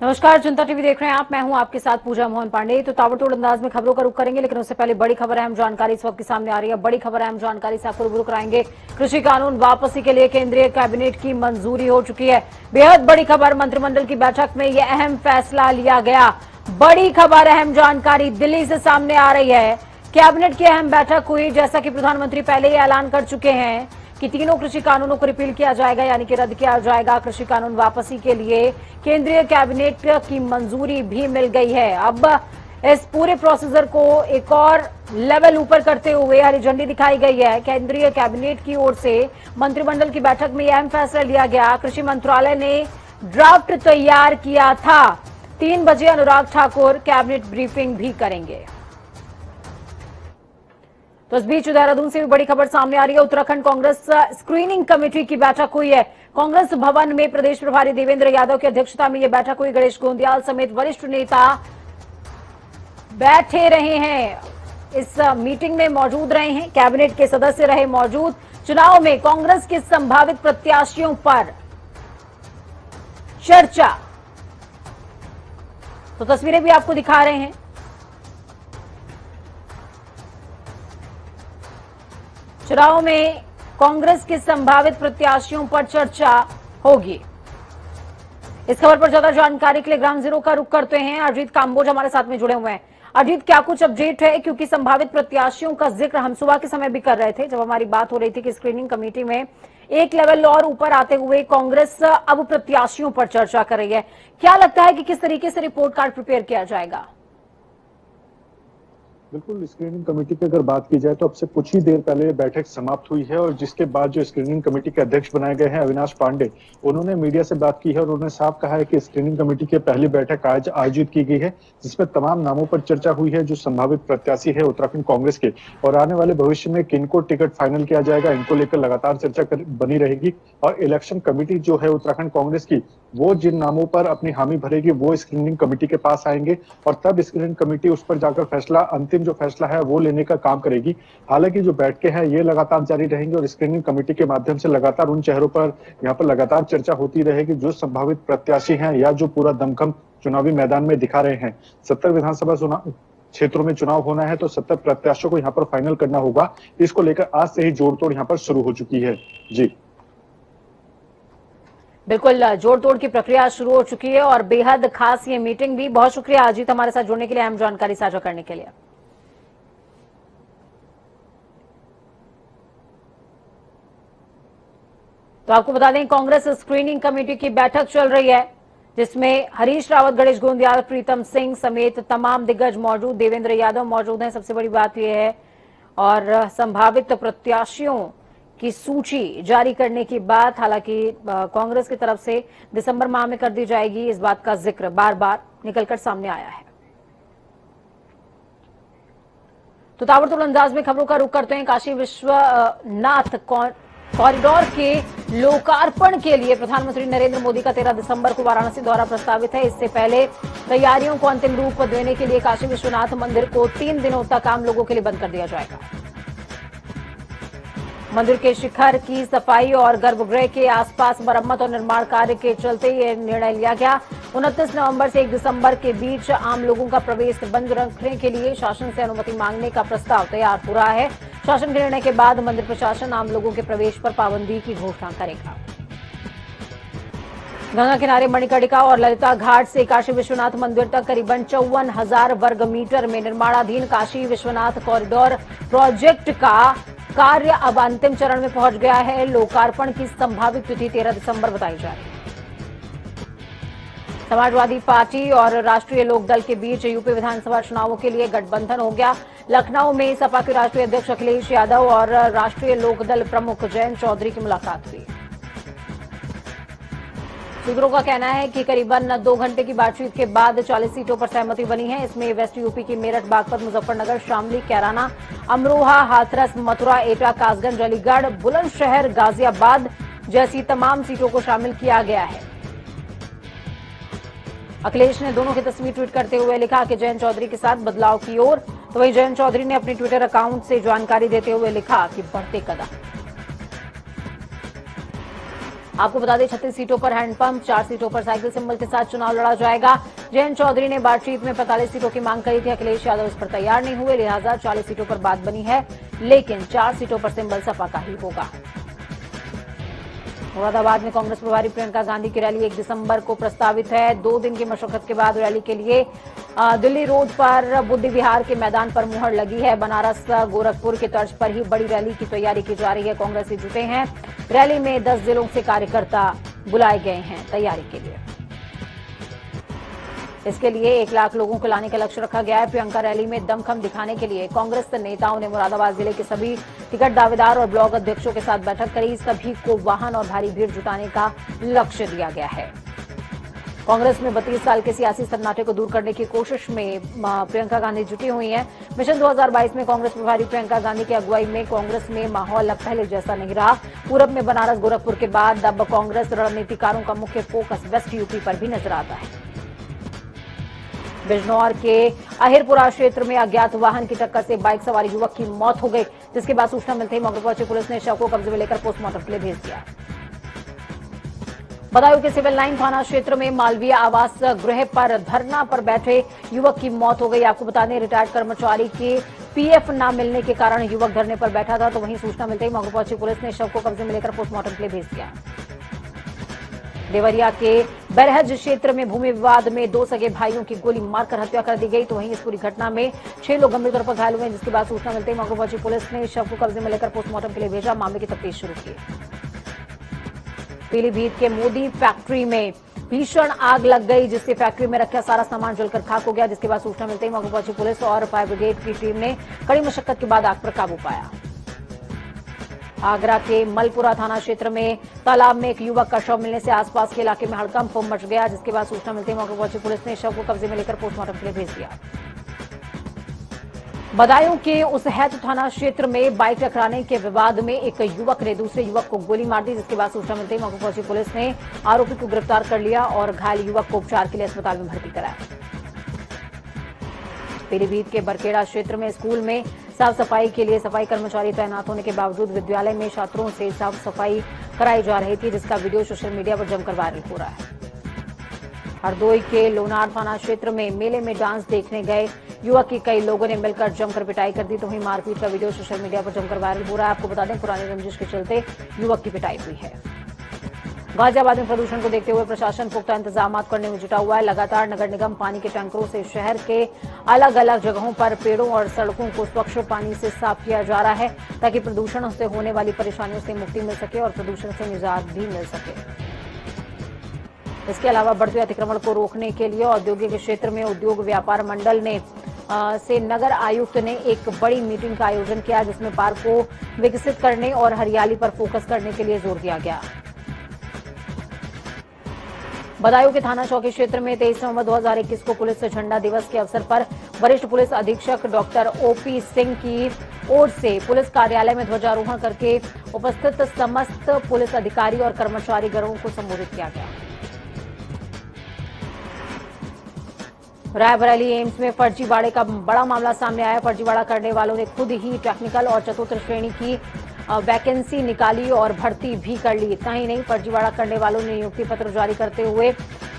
नमस्कार, जनता टीवी देख रहे हैं आप। मैं हूं आपके साथ पूजा मोहन पांडे। तो ताबड़तोड़ अंदाज में खबरों का रुख करेंगे, लेकिन उससे पहले बड़ी खबर अहम जानकारी इस वक्त की सामने आ रही है। बड़ी खबर अहम जानकारी से आपको रूबरू कराएंगे। कृषि कानून वापसी के लिए केंद्रीय कैबिनेट की मंजूरी हो चुकी है। बेहद बड़ी खबर, मंत्रिमंडल की बैठक में यह अहम फैसला लिया गया। बड़ी खबर, अहम जानकारी दिल्ली से सामने आ रही है। कैबिनेट की अहम बैठक हुई, जैसा कि प्रधानमंत्री पहले ही ऐलान कर चुके हैं कि तीनों कृषि कानूनों को रिपील किया जाएगा, यानी कि रद्द किया जाएगा। कृषि कानून वापसी के लिए केंद्रीय कैबिनेट की मंजूरी भी मिल गई है। अब इस पूरे प्रोसीजर को एक और लेवल ऊपर करते हुए हरी झंडी दिखाई गई है। केंद्रीय कैबिनेट की ओर से मंत्रिमंडल की बैठक में यह अहम फैसला लिया गया। कृषि मंत्रालय ने ड्राफ्ट तैयार किया था। 3 बजे अनुराग ठाकुर कैबिनेट ब्रीफिंग भी करेंगे। तो इस बीच देहरादून से भी बड़ी खबर सामने आ रही है। उत्तराखंड कांग्रेस स्क्रीनिंग कमेटी की बैठक हुई है। कांग्रेस भवन में प्रदेश प्रभारी देवेंद्र यादव की अध्यक्षता में यह बैठक हुई। गणेश गोंदियाल समेत वरिष्ठ नेता बैठे रहे हैं, इस मीटिंग में मौजूद रहे हैं। कैबिनेट के सदस्य रहे मौजूद। चुनाव में कांग्रेस के संभावित प्रत्याशियों पर चर्चा। तो तस्वीरें भी आपको दिखा रहे हैं। चुनाव में कांग्रेस के संभावित प्रत्याशियों पर चर्चा होगी। इस खबर पर ज्यादा जानकारी के लिए ग्राउंड जीरो का रुख करते हैं। अजीत काम्बोज हमारे साथ में जुड़े हुए हैं। अजीत, क्या कुछ अपडेट है? क्योंकि संभावित प्रत्याशियों का जिक्र हम सुबह के समय भी कर रहे थे, जब हमारी बात हो रही थी कि स्क्रीनिंग कमेटी में एक लेवल और ऊपर आते हुए कांग्रेस अब प्रत्याशियों पर चर्चा कर रही है। क्या लगता है कि किस तरीके से रिपोर्ट कार्ड प्रिपेयर किया जाएगा? बिल्कुल, स्क्रीनिंग कमेटी की अगर बात की जाए तो अब से कुछ ही देर पहले बैठक समाप्त हुई है और जिसके बाद जो स्क्रीनिंग कमेटी के अध्यक्ष बनाए गए हैं अविनाश पांडे, उन्होंने मीडिया से बात की है और उन्होंने साफ कहा है कि स्क्रीनिंग कमेटी की पहली बैठक आज आयोजित की गई है, जिसमें तमाम नामों पर चर्चा हुई है जो संभावित प्रत्याशी है उत्तराखंड कांग्रेस के, और आने वाले भविष्य में किनको टिकट फाइनल किया जाएगा, इनको लेकर लगातार चर्चा बनी रहेगी। और इलेक्शन कमेटी जो है उत्तराखंड कांग्रेस की, वो जिन नामों पर अपनी हामी भरेगी वो स्क्रीनिंग कमेटी के पास आएंगे और तब स्क्रीनिंग कमेटी उस पर जाकर फैसला, अंतिम जो फैसला है वो लेने का काम करेगी। हालांकि जो बैठकें हैं ये लगातार जारी रहेंगी और स्क्रीनिंग कमेटी के माध्यम से लगातार उन चेहरों पर यहाँ पर लगातार चर्चा होती रहेगी जो संभावित प्रत्याशी हैं या जो पूरा दमखम चुनावी मैदान में दिखा रहे हैं। 70 विधानसभा चुनाव क्षेत्रों में चुनाव होना है तो 70 प्रत्याशियों को यहाँ पर फाइनल करना होगा। इसको लेकर आज से ही जोड़तोड़ यहाँ पर शुरू हो चुकी है। जी बिल्कुल, जोड़ तोड़ की प्रक्रिया शुरू हो चुकी है और बेहद खास ये मीटिंग भी। बहुत शुक्रिया अजीत हमारे साथ जुड़ने के लिए, अहम जानकारी साझा करने के लिए। तो आपको बता दें, कांग्रेस स्क्रीनिंग कमेटी की बैठक चल रही है, जिसमें हरीश रावत, गणेश गोंदियाल, प्रीतम सिंह समेत तमाम दिग्गज मौजूद। देवेंद्र यादव मौजूद हैं। सबसे बड़ी बात यह है, और संभावित प्रत्याशियों की सूची जारी करने की बात हालांकि कांग्रेस की तरफ से दिसंबर माह में कर दी जाएगी, इस बात का जिक्र बार बार निकलकर सामने आया है। तो ताबड़तोड़ अंदाज में खबरों का रुख करते हैं। काशी विश्वनाथ कॉरिडोर के लोकार्पण के लिए प्रधानमंत्री नरेंद्र मोदी का 13 दिसंबर को वाराणसी दौरा प्रस्तावित है। इससे पहले तैयारियों को अंतिम रूप देने के लिए काशी विश्वनाथ मंदिर को 3 दिनों तक आम लोगों के लिए बंद कर दिया जाएगा। मंदिर के शिखर की सफाई और गर्भगृह के आसपास मरम्मत और निर्माण कार्य के चलते यह निर्णय लिया गया। 29 नवंबर से 1 दिसंबर के बीच आम लोगों का प्रवेश बंद रखने के लिए शासन से अनुमति मांगने का प्रस्ताव तैयार हो रहा है। शासन के निर्णय के बाद मंदिर प्रशासन आम लोगों के प्रवेश पर पाबंदी की घोषणा करेगा। गंगा किनारे मणिकर्णिका और ललिता घाट से काशी विश्वनाथ मंदिर तक करीबन 54,000 वर्ग मीटर में निर्माणाधीन काशी विश्वनाथ कॉरिडोर प्रोजेक्ट का कार्य अब अंतिम चरण में पहुंच गया है। लोकार्पण की संभावित तिथि 13 दिसंबर बताई जा रही है। समाजवादी पार्टी और राष्ट्रीय लोकदल के बीच यूपी विधानसभा चुनावों के लिए गठबंधन हो गया। लखनऊ में सपा के राष्ट्रीय अध्यक्ष अखिलेश यादव और राष्ट्रीय लोकदल प्रमुख जयंत चौधरी की मुलाकात हुई। सूत्रों का कहना है कि करीबन 2 घंटे की बातचीत के बाद 40 सीटों पर सहमति बनी है। इसमें वेस्ट यूपी की मेरठ, बागपत, मुजफ्फरनगर, शामली, कैराना, अमरोहा, हाथरस, मथुरा, एटा, कासगंज, अलीगढ़, बुलंदशहर, गाजियाबाद जैसी तमाम सीटों को शामिल किया गया है। अखिलेश ने दोनों की तस्वीर ट्वीट करते हुए लिखा कि जयंत चौधरी के साथ बदलाव की ओर। तो वहीं जयंत चौधरी ने अपने ट्विटर अकाउंट से जानकारी देते हुए लिखा कि बढ़ते कदम। आपको बता दें 36 सीटों पर हैंडपंप, 4 सीटों पर साइकिल सिंबल के साथ चुनाव लड़ा जाएगा। जयंत चौधरी ने बातचीत में 45 सीटों की मांग करी थी। अखिलेश यादव इस पर तैयार नहीं हुए, लिहाजा 40 सीटों पर बात बनी है, लेकिन 4 सीटों पर सिंबल सपा का ही होगा। मुरादाबाद में कांग्रेस प्रभारी प्रियंका गांधी की रैली 1 दिसंबर को प्रस्तावित है। 2 दिन की मशक्कत के बाद रैली के लिए दिल्ली रोड पर बुद्ध विहार के मैदान पर मुहर लगी है। बनारस गोरखपुर के तर्ज पर ही बड़ी रैली की तैयारी की जा रही है। कांग्रेसी जुटे हैं। रैली में 10 जिलों से कार्यकर्ता बुलाए गए हैं तैयारी के लिए। इसके लिए 1 लाख लोगों को लाने का लक्ष्य रखा गया है। प्रियंका रैली में दमखम दिखाने के लिए कांग्रेस नेताओं ने मुरादाबाद जिले के सभी टिकट दावेदार और ब्लॉक अध्यक्षों के साथ बैठक करी। सभी को वाहन और भारी भीड़ जुटाने का लक्ष्य दिया गया है। कांग्रेस में 32 साल के सियासी सन्नाटे को दूर करने की कोशिश में प्रियंका गांधी जुटी हुई हैं। मिशन 2022 में कांग्रेस प्रभारी प्रियंका गांधी की अगुवाई में कांग्रेस में माहौल अब पहले जैसा नहीं रहा। पूरब में बनारस गोरखपुर के बाद अब कांग्रेस रणनीतिकारों का मुख्य फोकस वेस्ट यूपी पर भी नजर आता है। बिजनौर के अहिरपुरा क्षेत्र में अज्ञात वाहन की टक्कर से बाइक सवार युवक की मौत हो गई, जिसके बाद सूचना मिलते ही मौके पहुंची पुलिस ने शव को कब्जे में लेकर पोस्टमार्टम के लिए भेज दिया। बदायूं के सिविल लाइन थाना क्षेत्र में मालवीय आवास गृह पर धरना पर बैठे युवक की मौत हो गई। आपको बता दें रिटायर्ड कर्मचारी के पीएफ न मिलने के कारण युवक धरने पर बैठा था, तो वहीं सूचना मिलते ही मौके पहुंची पुलिस ने शव को कब्जे में लेकर पोस्टमार्टम के लिए भेज दिया। देवरिया के बरहज क्षेत्र में भूमि विवाद में 2 सगे भाइयों की गोली मारकर हत्या कर दी गई, तो वहीं इस पूरी घटना में 6 लोग गंभीर तौर पर घायल हुए, जिसके बाद सूचना मिलते ही मौके पहुंची पुलिस ने शव को कब्जे में लेकर पोस्टमार्टम के लिए भेजा। मामले की तफ्तीश शुरू की। पीलीभीत के मोदी फैक्ट्री में भीषण आग लग गई, जिससे फैक्ट्री में रखा सारा सामान जलकर खाक हो गया, जिसके बाद सूचना मिलते ही मौके पहुंची पुलिस और फायर ब्रिगेड की टीम ने कड़ी मशक्कत के बाद आग पर काबू पाया। आगरा के मलपुरा थाना क्षेत्र में तालाब में एक युवक का शव मिलने से आसपास के इलाके में हड़कंप मच गया, जिसके बाद सूचना मिलते ही मौके पहुंची पुलिस ने शव को कब्जे में लेकर पोस्टमार्टम के लिए भेज दिया। बदायूं के उसहैत थाना क्षेत्र में बाइक टकराने के विवाद में एक युवक ने दूसरे युवक को गोली मार दी, जिसके बाद सूचना मिलते ही मौके पहुंची पुलिस ने आरोपी को गिरफ्तार कर लिया और घायल युवक को उपचार के लिए अस्पताल में भर्ती कराया। पीलीभीत के बरखेड़ा क्षेत्र में स्कूल में साफ सफाई के लिए सफाई कर्मचारी तैनात होने के बावजूद विद्यालय में छात्रों से साफ सफाई कराई जा रही थी, जिसका वीडियो सोशल मीडिया पर जमकर वायरल हो रहा है। हरदोई के लोनार थाना क्षेत्र में मेले में डांस देखने गए युवक की कई लोगों ने मिलकर जमकर पिटाई कर दी, तो वहीं मारपीट का वीडियो सोशल मीडिया पर जमकर वायरल हो रहा है। आपको बता दें पुरानी रंजिश के चलते युवक की पिटाई हुई है। गाजियाबाद में प्रदूषण को देखते हुए प्रशासन पुख्ता इंतजाम करने में जुटा हुआ है। लगातार नगर निगम पानी के टैंकरों से शहर के अलग अलग जगहों पर पेड़ों और सड़कों को स्वच्छ पानी से साफ किया जा रहा है, ताकि प्रदूषण से होने वाली परेशानियों से मुक्ति मिल सके और प्रदूषण से निजात भी मिल सके। इसके अलावा बढ़ते अतिक्रमण को रोकने के लिए औद्योगिक क्षेत्र में उद्योग व्यापार मंडल ने से नगर आयुक्त ने एक बड़ी मीटिंग का आयोजन किया, जिसमें पार्क को विकसित करने और हरियाली पर फोकस करने के लिए जोर दिया गया। बदायूं के थाना चौकी क्षेत्र में 23 नवंबर 2021 को पुलिस झंडा दिवस के अवसर पर वरिष्ठ पुलिस अधीक्षक डॉक्टर ओपी सिंह की ओर से पुलिस कार्यालय में ध्वजारोहण करके उपस्थित समस्त पुलिस अधिकारी और कर्मचारी गणों को संबोधित किया गया। रायबरेली एम्स में फर्जीवाड़े का बड़ा मामला सामने आया। फर्जीवाड़ा करने वालों ने खुद ही टेक्निकल और चतुर्थ श्रेणी की वैकेंसी निकाली और भर्ती भी कर ली। इतना ही नहीं, फर्जीवाड़ा करने वालों ने नियुक्ति पत्र जारी करते हुए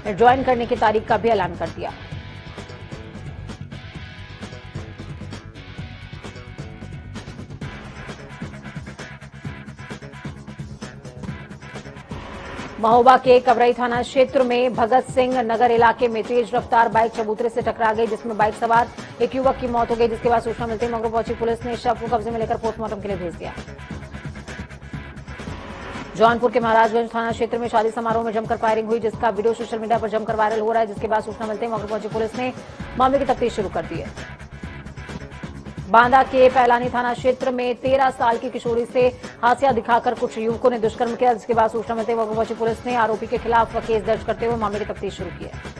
ज्वाइन करने की तारीख का भी ऐलान कर दिया। महोबा के कवरई थाना क्षेत्र में भगत सिंह नगर इलाके में तेज रफ्तार बाइक चबूतरे से टकरा गई, जिसमें बाइक सवार एक युवक की मौत हो गई, जिसके बाद सूचना मिलते ही मौके पहुंची पुलिस ने शव को कब्जे में लेकर पोस्टमार्टम के लिए भेज दिया। जौनपुर के महाराजगंज थाना क्षेत्र में शादी समारोह में जमकर फायरिंग हुई, जिसका वीडियो सोशल मीडिया पर जमकर वायरल हो रहा है, जिसके बाद सूचना मिलते ही मौके पहुंची पुलिस ने मामले की तफ्तीश शुरू कर दी है। बांदा के पैलानी थाना क्षेत्र में 13 साल की किशोरी से हाशिया दिखाकर कुछ युवकों ने दुष्कर्म किया, जिसके बाद सूचना मिलते ही मौके पहुंची पुलिस ने आरोपी के खिलाफ केस दर्ज करते हुए मामले की तफ्तीश शुरू की है।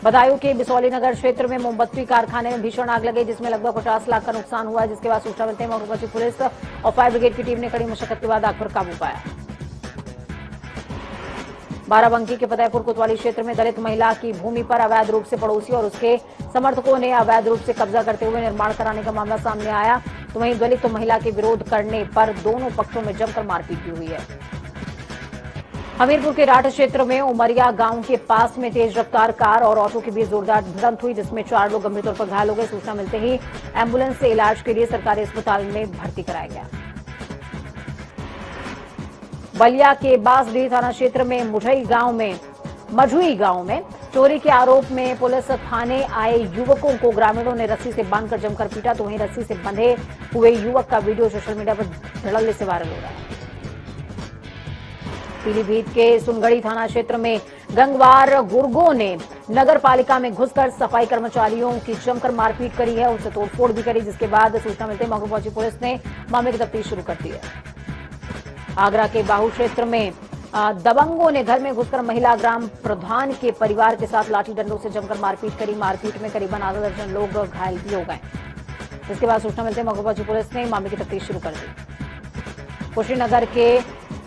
बदायूं के बिसौली नगर क्षेत्र में मोमबत्ती कारखाने में भीषण आग लगी, जिसमें लगभग 50 लाख का नुकसान हुआ है, जिसके बाद सूचना मिलते ही मौके पहुंची पुलिस और फायर ब्रिगेड की टीम ने कड़ी मशक्कत के बाद आग पर काबू पाया। बाराबंकी के फतेहपुर कोतवाली क्षेत्र में दलित महिला की भूमि पर अवैध रूप से पड़ोसी और उसके समर्थकों ने अवैध रूप से कब्जा करते हुए निर्माण कराने का मामला सामने आया। तो वहीं दलित महिला के विरोध करने पर दोनों पक्षों में जमकर मारपीट भी हुई है। हमीरपुर के राठ क्षेत्र में उमरिया गांव के पास में तेज रफ्तार कार और ऑटो के बीच जोरदार भिड़ंत हुई, जिसमें 4 लोग गंभीर तौर पर घायल हो गए। सूचना मिलते ही एम्बुलेंस से इलाज के लिए सरकारी अस्पताल में भर्ती कराया गया। बलिया के बांसडीह थाना क्षेत्र में मझुई गांव में चोरी के आरोप में पुलिस थाने आए युवकों को ग्रामीणों ने रस्सी से बांधकर जमकर पीटा। तो वहीं रस्सी से बंधे हुए युवक का वीडियो सोशल मीडिया पर धड़ल्ले से वायरल हो रहा है। पीलीभीत के सुनगढ़ी थाना क्षेत्र में गंगवार गुर्गों ने नगर पालिका में घुसकर सफाई कर्मचारियों की जमकर मारपीट करी है, उनसे तोड़फोड़ भी करी, जिसके बाद सूचना मिलते ही मौके पहुंची पुलिस ने मामले की तफ्तीश शुरू कर दी है। आगरा के बाहू क्षेत्र में दबंगों ने घर में घुसकर महिला ग्राम प्रधान के परिवार के साथ लाठी डंडों से जमकर मारपीट करी। मारपीट में करीबन आधा दर्जन लोग घायल भी हो गए। इसके बाद सूचना मिलते मौके पहुंची पुलिस ने मामले की तफ्तीश शुरू कर दी। कुशीनगर के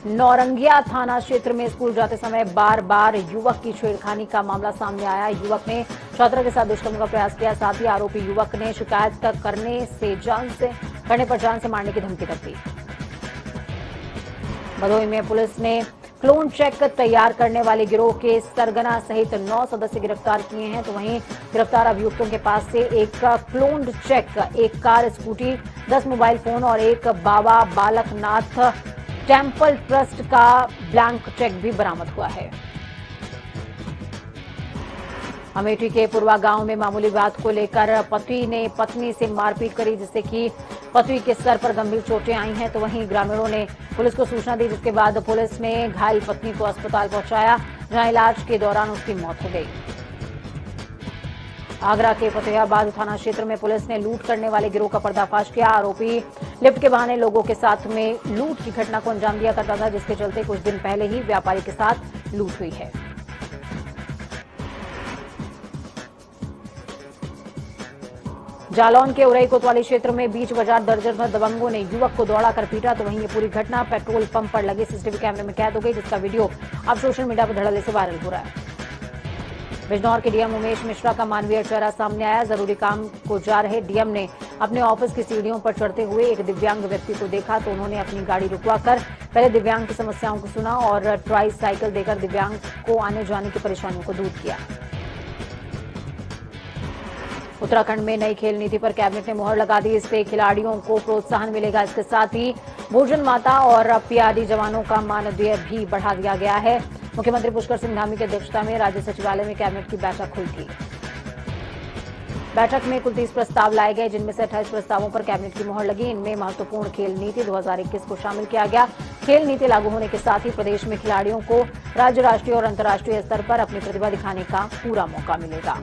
नौरंगिया थाना क्षेत्र में स्कूल जाते समय बार बार युवक की छेड़खानी का मामला सामने आया। युवक ने छात्रा के साथ दुष्कर्म का प्रयास किया। साथ ही आरोपी युवक ने शिकायत करने पर जान से मारने की धमकी दी। भदोही में पुलिस ने क्लोन चेक तैयार करने वाले गिरोह के सरगना सहित 9 सदस्य गिरफ्तार किए हैं। तो वहीं गिरफ्तार अभियुक्तों के पास से एक क्लोन्ड चेक, एक कार, स्कूटी, 10 मोबाइल फोन और एक बाबा बालकनाथ टेम्पल ट्रस्ट का ब्लैंक चेक भी बरामद हुआ है। अमेठी के पुरवा गांव में मामूली बात को लेकर पति ने पत्नी से मारपीट करी, जिससे कि पति के सर पर गंभीर चोटें आई हैं। तो वहीं ग्रामीणों ने पुलिस को सूचना दी, जिसके बाद पुलिस ने घायल पत्नी को अस्पताल पहुंचाया, जहां इलाज के दौरान उसकी मौत हो गई। आगरा के फतेहाबाद थाना क्षेत्र में पुलिस ने लूट करने वाले गिरोह का पर्दाफाश किया। आरोपी लिफ्ट के बहाने लोगों के साथ में लूट की घटना को अंजाम दिया करता था, जिसके चलते कुछ दिन पहले ही व्यापारी के साथ लूट हुई है। जालौन के उरई कोतवाली क्षेत्र में बीच बाजार दर्जन भर दबंगों ने युवक को दौड़ाकर पीटा। तो वहीं ये पूरी घटना पेट्रोल पंप पर लगे सीसीटीवी कैमरे में कैद हो गई, जिसका वीडियो अब सोशल मीडिया पर धड़ल्ले से वायरल हो रहा है। बिजनौर के डीएम उमेश मिश्रा का मानवीय चेहरा सामने आया। जरूरी काम को जा रहे डीएम ने अपने ऑफिस की सीढ़ियों पर चढ़ते हुए एक दिव्यांग व्यक्ति को देखा, तो उन्होंने अपनी गाड़ी रुकवाकर पहले दिव्यांग की समस्याओं को सुना और ट्राई साइकिल देकर दिव्यांग को आने जाने की परेशानियों को दूर किया। उत्तराखंड में नई खेल नीति पर कैबिनेट ने मुहर लगा दी। इससे खिलाड़ियों को प्रोत्साहन मिलेगा। इसके साथ ही भोजन माता और पीआरडी जवानों का मानदेय भी बढ़ा दिया गया है। मुख्यमंत्री पुष्कर सिंह धामी की अध्यक्षता में राज्य सचिवालय में कैबिनेट की बैठक हुई थी। बैठक में कुल 30 प्रस्ताव लाए गए, जिनमें से 28 प्रस्तावों पर कैबिनेट की मुहर लगी। इनमें महत्वपूर्ण खेल नीति 2021 को शामिल किया गया। खेल नीति लागू होने के साथ ही प्रदेश में खिलाड़ियों को राज्य, राष्ट्रीय और अंतर्राष्ट्रीय स्तर पर अपनी प्रतिभा दिखाने का पूरा मौका मिलेगा।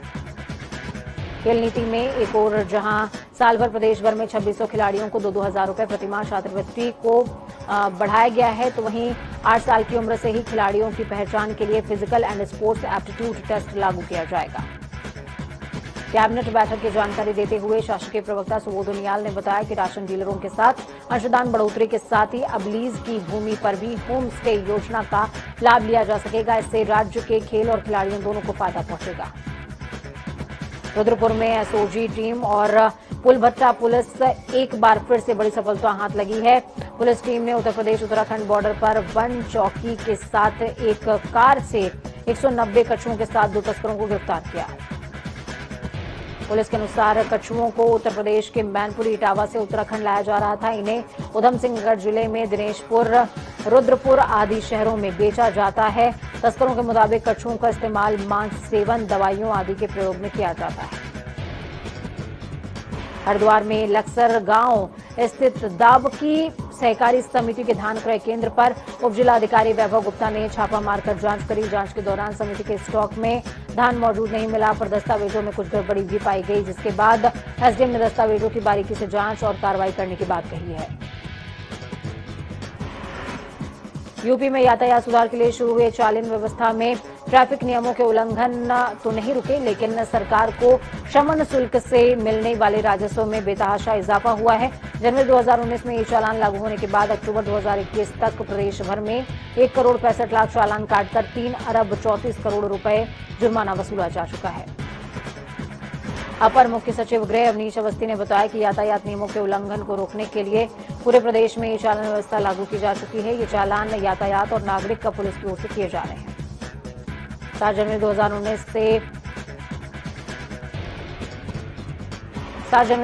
खेल नीति में एक और जहां साल भर प्रदेश भर में 2600 खिलाड़ियों को 2-2 हजार रुपए प्रतिमाह छात्रवृत्ति को बढ़ाया गया है, तो वहीं 8 साल की उम्र से ही खिलाड़ियों की पहचान के लिए physical and sports aptitude test लागू किया जाएगा। कैबिनेट बैठक की जानकारी देते हुए शासकीय प्रवक्ता सुबोध उनियाल ने बताया कि राशन डीलरों के साथ अंशदान बढ़ोतरी के साथ ही अब लीज की भूमि पर भी होम स्टे योजना का लाभ लिया जा सकेगा। इससे राज्य के खेल और खिलाड़ियों दोनों को फायदा पहुंचेगा। रुद्रपुर में एसओजी टीम और पुलभट्टा पुलिस एक बार फिर से बड़ी सफलता हाथ लगी है। पुलिस टीम ने उत्तर प्रदेश उत्तराखंड बॉर्डर पर वन चौकी के साथ एक कार से 190 कछुओं के साथ 2 तस्करों को गिरफ्तार किया। पुलिस के अनुसार कछुओं को उत्तर प्रदेश के मैनपुरी इटावा से उत्तराखंड लाया जा रहा था। इन्हें उधम सिंहगढ़ जिले में दिनेशपुर, रुद्रपुर आदि शहरों में बेचा जाता है। तस्करों के मुताबिक कछुओं का इस्तेमाल मांस सेवन, दवाइयों आदि के प्रयोग में किया जाता है। हरिद्वार में लक्सर गांव स्थित दाबकी सहकारी समिति के धान क्रय केंद्र पर उप जिलाधिकारी वैभव गुप्ता ने छापा मारकर जांच करी। जांच के दौरान समिति के स्टॉक में धान मौजूद नहीं मिला, पर दस्तावेजों में कुछ गड़बड़ी भी पाई गई, जिसके बाद एसडीएम ने दस्तावेजों की बारीकी से जांच और कार्रवाई करने की बात कही है। यूपी में यातायात सुधार के लिए शुरू हुए चालान व्यवस्था में ट्रैफिक नियमों के उल्लंघन तो नहीं रुके, लेकिन सरकार को शमन शुल्क से मिलने वाले राजस्व में बेतहाशा इजाफा हुआ है। जनवरी 2019 में ये चालान लागू होने के बाद अक्टूबर 2021 तक प्रदेश भर में 1 करोड़ 65 लाख चालान काटकर 3 अरब 34 करोड़ रुपए जुर्माना वसूला जा चुका है। अपर मुख्य सचिव गृह अवनीश अवस्थी ने बताया कि यातायात नियमों के उल्लंघन को रोकने के लिए पूरे प्रदेश में ये चालान व्यवस्था लागू की जा चुकी है। ये चालान यातायात और नागरिक का पुलिस की ओर से किए जा रहे हैं। 7 जनवरी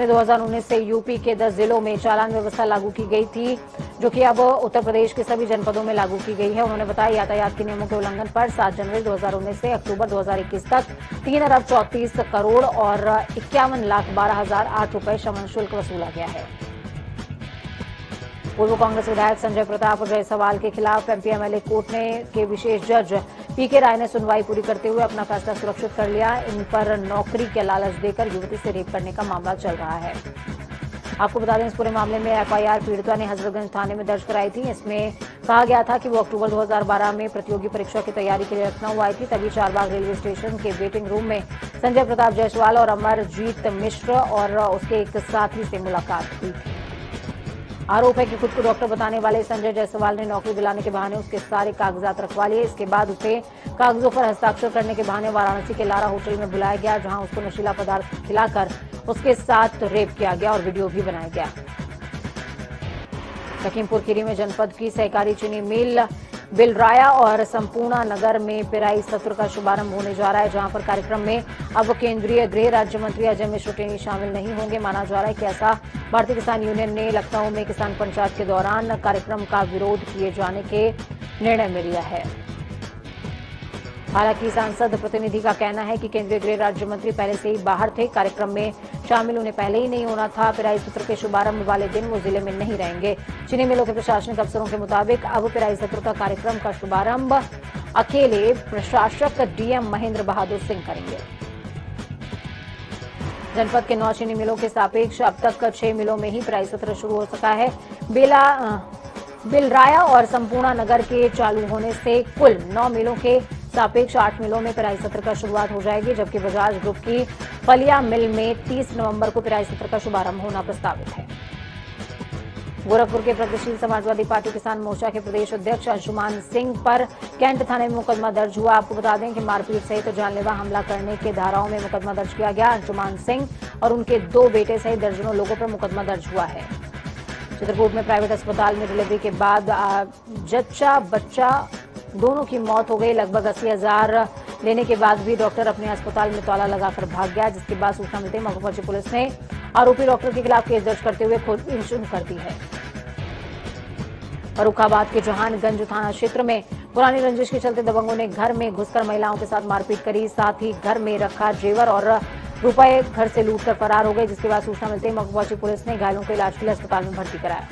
2019 से यूपी के 10 जिलों में चालान व्यवस्था लागू की गई थी, जो कि अब उत्तर प्रदेश के सभी जनपदों में लागू की गई है। उन्होंने बताया यातायात के नियमों के उल्लंघन पर 7 जनवरी 2019 से अक्टूबर 2021 तक 3 अरब 34 करोड़ और 51,12,008 रुपए शमन शुल्क वसूला गया है। पूर्व कांग्रेस विधायक संजय प्रताप जायसवाल के खिलाफ एमपी-एमएलए कोर्ट के विशेष जज पीके राय ने सुनवाई पूरी करते हुए अपना फैसला सुरक्षित कर लिया। इन पर नौकरी के लालच देकर युवती से रेप करने का मामला चल रहा है। आपको बता दें, इस पूरे मामले में एफआईआर पीड़िता ने हजरतगंज थाने में दर्ज कराई थी। इसमें कहा गया था कि वो अक्टूबर 2012 में प्रतियोगी परीक्षा की तैयारी के लिए लखनऊ आई थी। तभी चारबाग रेलवे स्टेशन के वेटिंग रूम में संजय प्रताप जायसवाल और अमरजीत मिश्र और उसके एक साथी से मुलाकात हुई थी। आरोप है कि खुद को डॉक्टर बताने वाले संजय जायसवाल ने नौकरी दिलाने के बहाने उसके सारे कागजात रखवा लिए। इसके बाद उसे कागजों पर हस्ताक्षर करने के बहाने वाराणसी के लारा होटल में बुलाया गया, जहां उसको नशीला पदार्थ खिलाकर उसके साथ रेप किया गया और वीडियो भी बनाया गया। लखीमपुर खीरी में जनपद की सहकारी चीनी मिल बिलराया और संपूर्णा नगर में पेराई सत्र का शुभारंभ होने जा रहा है, जहां पर कार्यक्रम में अब केंद्रीय गृह राज्य मंत्री अजय मिश्र टेनी शामिल नहीं होंगे। माना जा रहा है कि ऐसा भारतीय किसान यूनियन ने लखनऊ में किसान पंचायत के दौरान कार्यक्रम का विरोध किए जाने के निर्णय में लिया है। हालांकि सांसद प्रतिनिधि का कहना है कि केंद्रीय गृह राज्य मंत्री पहले से ही बाहर थे, कार्यक्रम में शामिल उन्हें पहले ही नहीं होना था। पेराई सत्र के शुभारंभ वाले दिन वो जिले में नहीं रहेंगे। चीनी मिलों के प्रशासनिक अफसरों के मुताबिक अब पेराई सत्र का कार्यक्रम का शुभारंभ अकेले प्रशासक डीएम महेंद्र बहादुर सिंह करेंगे। जनपद के 9 चीनी मिलों के सापेक्ष अब तक 6 मिलों में ही पेराई सत्र शुरू हो सका है। बिलराया और संपूर्णा नगर के चालू होने से कुल 9 मिलों के सापेक्ष 8 मिलों में पेराई सत्र का शुरुआत हो जाएगी, जबकि बजाज ग्रुप की फलिया मिल में 30 नवंबर को पेराई सत्र का शुभारंभ होना प्रस्तावित है। गोरखपुर के प्रगतिशील समाजवादी पार्टी किसान मोर्चा के प्रदेश अध्यक्ष अंशुमान सिंह पर कैंट थाने में मुकदमा दर्ज हुआ। आपको बता दें कि मारपीट सहित जानलेवा हमला करने के धाराओं में मुकदमा दर्ज किया गया। अंशुमान सिंह और उनके 2 बेटे सहित दर्जनों लोगों पर मुकदमा दर्ज हुआ है। चित्रकूट में प्राइवेट अस्पताल में डिलीवरी के बाद जच्चा बच्चा दोनों की मौत हो गई। लगभग 80,000 लेने के बाद भी डॉक्टर अपने अस्पताल में ताला लगाकर भाग गया, जिसके बाद सूचना मिलते ही मौके पहुंची पुलिस ने आरोपी डॉक्टर के खिलाफ केस दर्ज करते हुए खोजबीन शुरू कर दी है। फर्रुखाबाद के जहानगंज थाना क्षेत्र में पुरानी रंजिश के चलते दबंगों ने घर में घुसकर महिलाओं के साथ मारपीट करी, साथ ही घर में रखा जेवर और रुपए घर से लूटकर फरार हो गए, जिसके बाद सूचना मिलते ही मौके पहुंची पुलिस ने घायलों को इलाज के लिए अस्पताल में भर्ती कराया।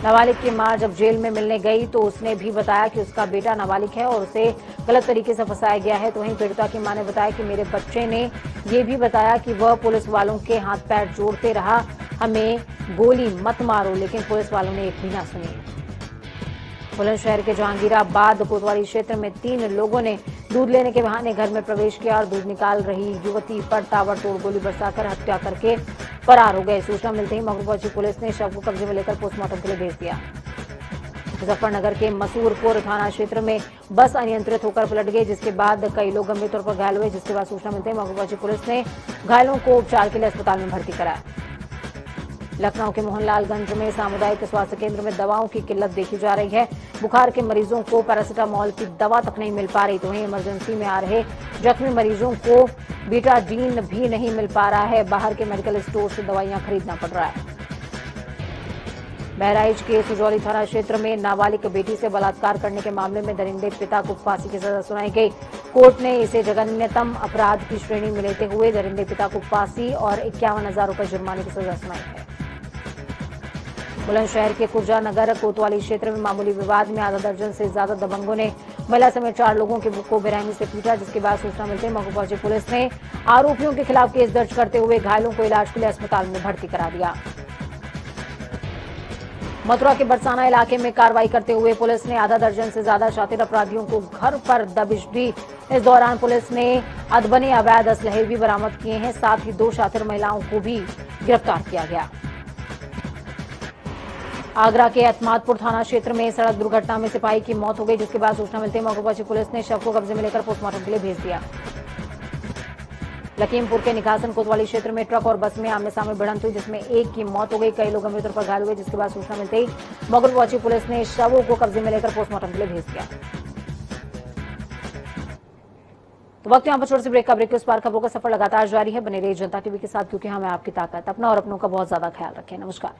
नाबालिग की मां जब जेल में मिलने गई तो उसने भी बताया कि उसका बेटा नाबालिग है और उसे गलत तरीके से फंसाया गया है। तो वहीं पीड़िता की मां ने बताया कि मेरे बच्चे ने ये भी बताया कि वह पुलिस वालों के हाथ पैर जोड़ते रहा, हमें गोली मत मारो, लेकिन पुलिस वालों ने एक भी ना सुनी। बुलंदशहर के जहांगीराबाद कोतवाली क्षेत्र में 3 लोगों ने दूध लेने के बहाने घर में प्रवेश किया और दूध निकाल रही युवती पर ताबड़तोड़ गोली बरसाकर हत्या करके फरार हो गए। सूचना मिलते ही मौके पहुंची पुलिस ने शव को कब्जे में लेकर पोस्टमार्टम के लिए भेज दिया। मुजफ्फरनगर के मसूरपुर थाना क्षेत्र में बस अनियंत्रित होकर पलट गई, जिसके बाद कई लोग गंभीर तौर पर घायल हुए, जिसके बाद सूचना मिलते ही मौके पहुंची पुलिस ने घायलों को उपचार के लिए अस्पताल में भर्ती कराया। लखनऊ के मोहनलालगंज में सामुदायिक स्वास्थ्य केंद्र में दवाओं की किल्लत देखी जा रही है। बुखार के मरीजों को पैरासिटामोल की दवा तक नहीं मिल पा रही, तो वहीं इमरजेंसी में आ रहे जख्मी मरीजों को बीटाडीन भी नहीं मिल पा रहा है। बाहर के मेडिकल स्टोर से दवाइयां खरीदना पड़ रहा है। बहराइच के सुजौली थाना क्षेत्र में नाबालिग बेटी से बलात्कार करने के मामले में दरिंदे पिता को फांसी की सजा सुनाई गई। कोर्ट ने इसे जघन्यतम अपराध की श्रेणी में लेते हुए दरिंदे पिता को फांसी और 51,000 रुपए जुर्माने की सजा सुनाई है। बुलंदशहर के कुर्जा नगर कोतवाली क्षेत्र में मामूली विवाद में आधा दर्जन से ज्यादा दबंगों ने महिला समेत 4 लोगों को बेरहमी से पीटा, जिसके बाद सूचना मिलते ही मौके पहुंची पुलिस ने आरोपियों के खिलाफ केस दर्ज करते हुए घायलों को इलाज के लिए अस्पताल में भर्ती करा दिया। मथुरा के बरसाना इलाके में कार्रवाई करते हुए पुलिस ने आधा दर्जन से ज्यादा शातिर अपराधियों को घर पर दबिश दी। इस दौरान पुलिस ने अधबने अवैध असलहे भी बरामद किए हैं। साथ ही 2 शातिर महिलाओं को भी गिरफ्तार किया गया। आगरा के अतमादपुर थाना क्षेत्र में सड़क दुर्घटना में सिपाही की मौत हो गई, जिसके बाद सूचना मिलते ही मौके पहुंची पुलिस ने शव को कब्जे में लेकर पोस्टमार्टम के लिए भेज दिया। लखीमपुर के निकासन कोतवाली क्षेत्र में ट्रक और बस में आमने सामने भिड़ंत हुई, जिसमें एक की मौत हो गई, कई लोग गंभीर तौर पर घायल हुए, जिसके बाद सूचना मिलते ही मौके पर पहुंची पुलिस ने शवों को कब्जे में लेकर पोस्टमार्टम के लिए भेज दिया। तो वक्त यहाँ पर छोटे से ब्रेक का ब्रेक, उस पार खबरों का सफर लगातार जारी है। बने रहिए जनता टीवी के साथ, क्योंकि हमें आपकी ताकत। अपना और अपनों का बहुत ज्यादा ख्याल रखें। नमस्कार।